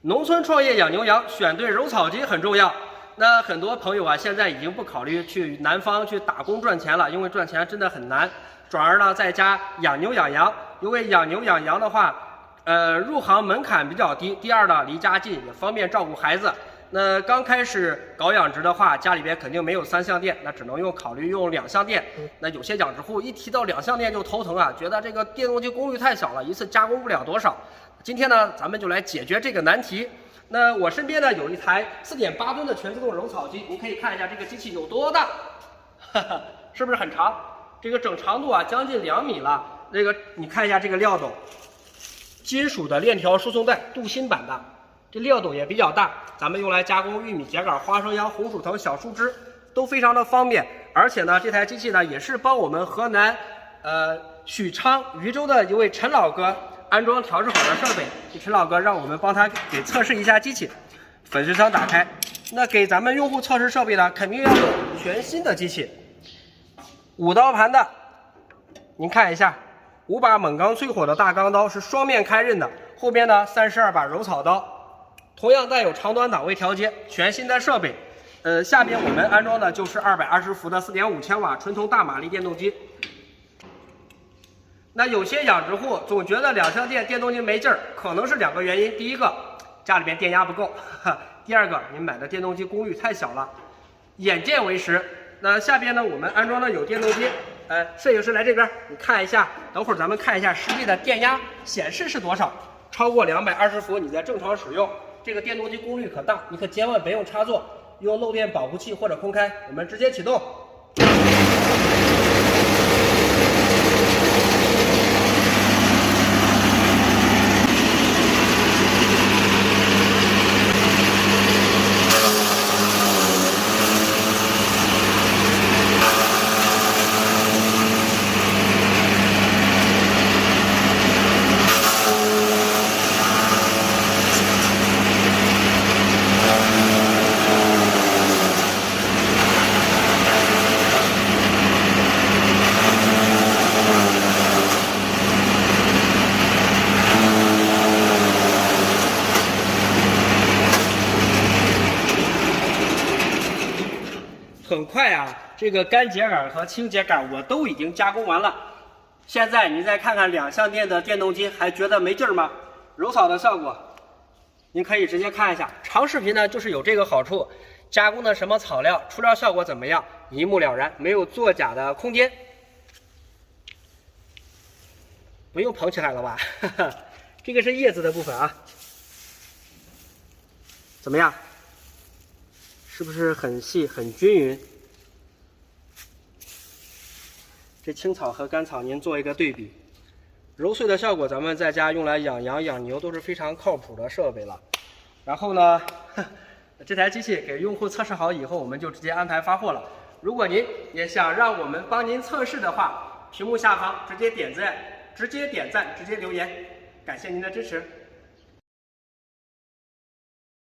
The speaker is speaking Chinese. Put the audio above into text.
农村创业养牛羊，选对揉草机很重要。那很多朋友啊，现在已经不考虑去南方去打工赚钱了，因为赚钱真的很难。转而呢，在家养牛养羊。因为养牛养羊的话，入行门槛比较低。第二呢，离家近，也方便照顾孩子。那刚开始搞养殖的话，家里边肯定没有3相电，那只能考虑用2相电。那有些养殖户一提到2相电就头疼啊，觉得这个电动机功率太小了，一次加工不了多少。今天呢，咱们就来解决这个难题。那我身边呢有一台4.8吨的全自动揉草机，您可以看一下这个机器有多大，是不是很长？这个整长度啊将近2米了。这个你看一下这个料斗，金属的链条输送带，镀锌版的，这料斗也比较大，咱们用来加工玉米秸秆、花生秧、红薯藤、小树枝都非常的方便。而且呢，这台机器呢也是帮我们河南许昌禹州的一位陈老哥安装调试好的设备。这陈老哥让我们帮他给测试一下机器。粉碎箱打开，那给咱们用户测试设备呢，肯定要用全新的机器，5刀盘的，您看一下，5把猛钢淬火的大钢刀是双面开刃的，后边呢32把揉草刀，同样带有长短档位调节，全新的设备。下边我们安装的就是220伏的4.5千瓦纯铜大马力电动机。那有些养殖户总觉得2相电电动机没劲儿，可能是2个原因。第一个，家里边电压不够；第二个，您买的电动机功率太小了。眼见为实。那下边呢，我们安装的有电动机。摄影师来这边，你看一下，等会儿咱们看一下实际的电压显示是多少。超过220伏，你在正常使用，这个电动机功率可大，你可千万别用插座，用漏电保护器或者空开。我们直接启动。很快啊，这个干秸秆和青秸秆我都已经加工完了。现在您再看看2相电的电动机，还觉得没劲儿吗？揉草的效果，您可以直接看一下。长视频呢，就是有这个好处，加工的什么草料，出料效果怎么样，一目了然，没有作假的空间。不用捧起来了吧？这个是叶子的部分啊，怎么样？是不是很细很均匀？这青草和干草您做一个对比，揉碎的效果咱们在家用来养羊养牛都是非常靠谱的设备了。然后呢，这台机器给用户测试好以后，我们就直接安排发货了。如果您也想让我们帮您测试的话，屏幕下方直接点赞，直接留言，感谢您的支持。